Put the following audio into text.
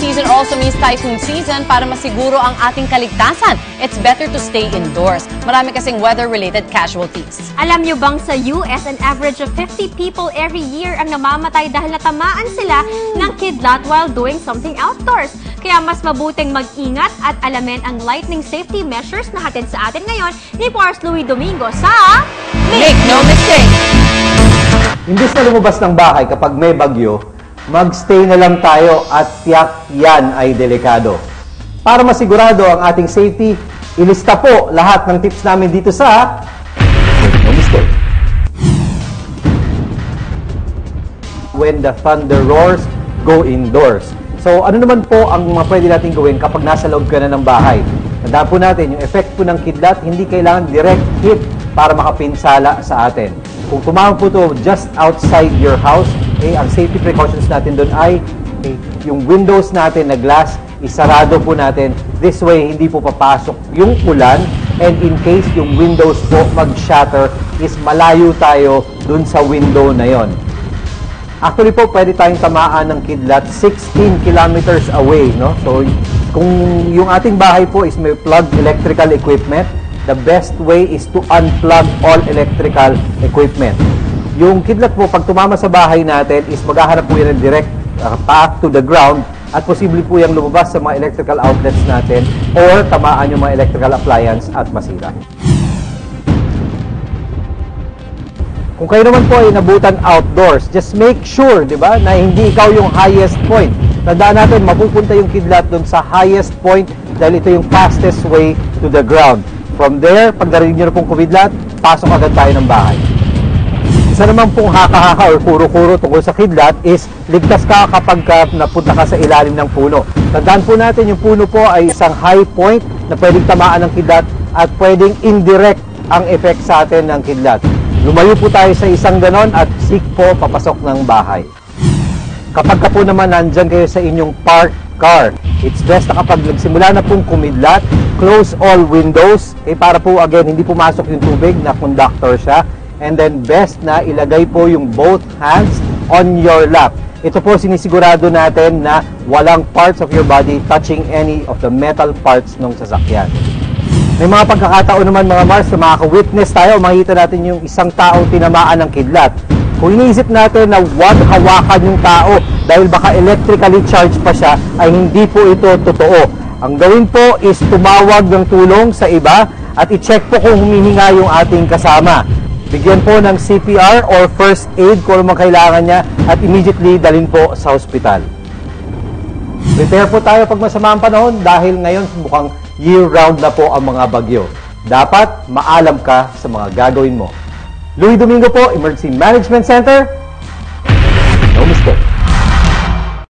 season also means typhoon season. Para masiguro ang ating kaligtasan, it's better to stay indoors. Marami kasing weather-related casualties. Alam nyo bang sa US, an average of 50 people every year ang namamatay dahil natamaan sila ng kidlat while doing something outdoors. Kaya mas mabuting mag-ingat at alamin ang lightning safety measures na hatid sa atin ngayon ni Mars Louie Domingo sa Make no mistake! Imbis na lumabas ng bahay kapag may bagyo, magstay na lang tayo at tiyak yan ay delikado. Para masigurado ang ating safety, ilista po lahat ng tips namin dito sa Make no mistake. When the thunder roars, go indoors. So ano naman po ang mga pwede natin gawin kapag nasa loob ka na ng bahay? Tandaan po natin, yung effect po ng kidlat, hindi kailangan direct hit para makapinsala sa atin. Kung tumawag po ito just outside your house, ang safety precautions natin doon ay yung windows natin na glass, isarado po natin. This way, hindi po papasok yung ulan, and in case yung windows po mag-shatter, is malayo tayo doon sa window na yon. Actually po, pwede tayong tamaan ng kidlat 16 kilometers away, no? So, kung yung ating bahay po is may plugged electrical equipment, the best way is to unplug all electrical equipment. Yung kidlat po, pag tumama sa bahay natin, is maghahanap po yan ng direct path to the ground, at posible po yung lumabas sa mga electrical outlets natin or tamaan yung mga electrical appliance at masira. Kung kayo naman po ay nabutan outdoors, just make sure, di ba, na hindi ikaw yung highest point. Tandaan natin, mapupunta yung kidlat doon sa highest point dahil ito yung fastest way to the ground. From there, pag narinig nyo na pong kumidlat, pasok agad tayo ng bahay. Isa naman pong haka-haka or kuro-kuro tungkol sa kidlat is ligtas ka kapag napunta ka sa ilalim ng puno. Tandaan po natin, yung puno po ay isang high point na pwedeng tamaan ng kidlat at pwedeng indirect ang effect sa atin ng kidlat. Lumayo po tayo sa isang ganon at seek po papasok ng bahay. Kapag ka po naman nandyan kayo sa inyong parked car, it's best na kapag nagsimula na pong kumidlat, close all windows, para po again, hindi pumasok yung tubig, na conductor siya. And then best na ilagay po yung both hands on your lap. Ito po sinisigurado natin na walang parts of your body touching any of the metal parts ng sasakyan. May mga pagkakataon naman mga Mars na makaka-witness tayo, makikita natin yung isang taong tinamaan ng kidlat. Kung iniisip natin na wag hawakan yung tao dahil baka electrically charged pa siya, ay hindi po ito totoo. Ang gawin po is tumawag ng tulong sa iba at i-check po kung humihinga yung ating kasama. Bigyan po ng CPR or first aid kung ano kailangan niya at immediately dalhin po sa hospital. Prepare po tayo pag masama ang panahon dahil ngayon mukhang year-round na po ang mga bagyo. Dapat maalam ka sa mga gagawin mo. Louie Domingo po, Emergency Management Center. No mistake.